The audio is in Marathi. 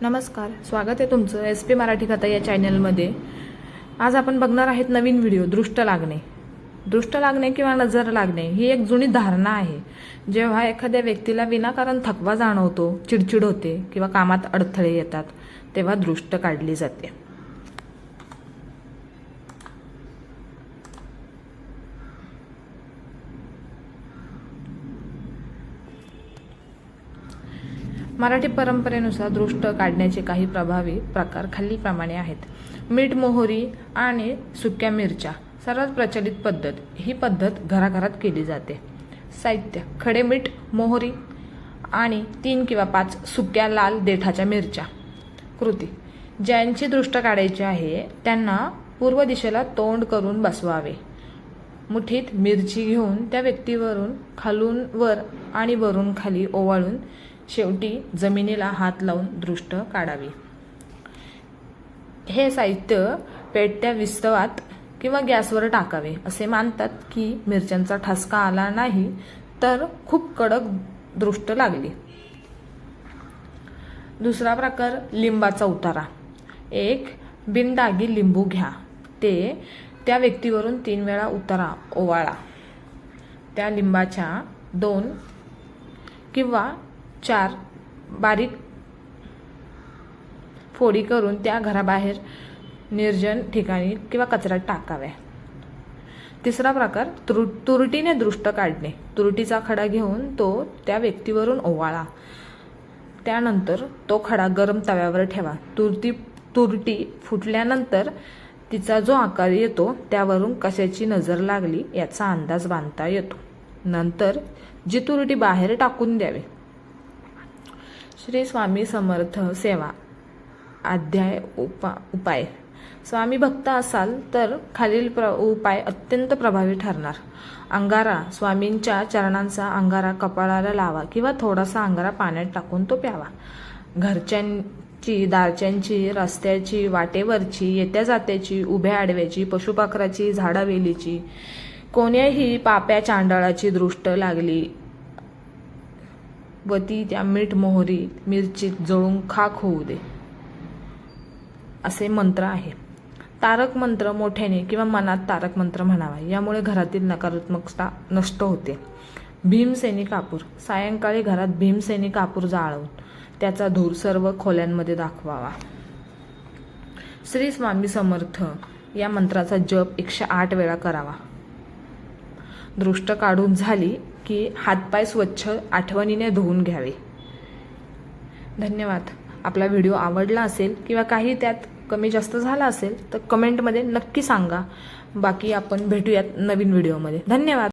नमस्कार, स्वागत आहे तुमचं SP मराठी कथा या चॅनलमध्ये। आज आपण बघणार आहेत नवीन व्हिडिओ दृष्ट लागणे। दृष्ट लागणे किंवा नजर लागणे ही एक जुनी धारणा आहे। जेव्हा एखाद्या व्यक्तीला विनाकारण थकवा जाणवतो, चिडचिड होते किंवा कामात अडथळे येतात, तेव्हा दृष्ट काढली जाते। मराठी परंपरेनुसार दृष्ट काढण्याचे काही प्रभावी प्रकार खालीलप्रमाणे आहेत। मीठ, मोहरी आणि सुक्या मिरच्या सर्वात प्रचलित पद्धत। ही पद्धत घराघरात केली जाते। साहित्य: खडे मीठ, मोहरी आणि 3 किंवा 5 सुक्या लाल देठाच्या मिरच्या। कृती: ज्यांची दृष्ट काढायची आहे त्यांना पूर्व दिशेला तोंड करून बसवावे। मुठीत मिरची घेऊन त्या व्यक्तीवरून खालून वर आणि वरून खाली ओवाळून शेवटी जमिनीला हात लावून दृष्ट काढावी। हे साहित्य पेटत्या विस्तवात किंवा गॅसवर टाकावे। असे मानतात की मिरच्यांचा ठसका आला नाही तर खूप कडक दृष्ट लागली। दुसरा प्रकार: लिंबाचा उतारा। एक बिनडागी लिंबू घ्या, ते त्या व्यक्तीवरून 3 वेळा उतारा ओवाळा। त्या लिंबाच्या 2 किंवा 4 बारीक फोडी करून त्या घराबाहेर निर्जन ठिकाणी किंवा कचऱ्यात टाकाव्या। तिसरा प्रकार: तुरटीने दृष्ट काढणे। तुरटीचा खडा घेऊन तो त्या व्यक्तीवरून ओवाळा। त्यानंतर तो खडा गरम तव्यावर ठेवा। तुरटी फुटल्यानंतर तिचा जो आकार येतो त्यावरून कशाची नजर लागली याचा अंदाज बांधता येतो। नंतर जी तुरटी बाहेर टाकून द्यावी। श्री स्वामी समर्थ सेवा अध्याय उपाय। स्वामी भक्त असाल तर खालील उपाय अत्यंत प्रभावी ठरणार। अंगारा: स्वामींच्या चरणांचा अंगारा कपाळाला लावा किंवा थोडासा अंगारा पाण्यात टाकून तो प्यावा। घरच्यांची, दारच्यांची, रस्त्याची, वाटेवरची, येत्या जात्याची, उभ्या आडव्याची, पशुपाखराची, झाडावेलीची, कोण्याही पाप्या चांडाळाची दृष्ट लागली व ती त्या मीठ, मोहरी, मिरचीत जळून खाक होऊ दे, असे मंत्र आहे। तारक मंत्र मोठ्याने किंवा मनात तारक मंत्र म्हणावा। यामुळे घरातील नकारात्मकता नष्ट होते। भीमसेनी कापूर: सायंकाळी घरात भीमसेनी कापूर जाळून त्याचा धूर सर्व खोल्यांमध्ये दाखवावा। श्री स्वामी समर्थ या मंत्राचा जप 108 वेळा करावा। दृष्ट काढून झाली की हातपाय स्वच्छ आठवणीने धुवून घ्यावे। धन्यवाद। आपला व्हिडिओ आवडला असेल किंवा काही त्यात कमी जास्त झाला असेल तर कमेंटमध्ये नक्की सांगा। बाकी आपण भेटूयात नवीन व्हिडिओमध्ये। धन्यवाद।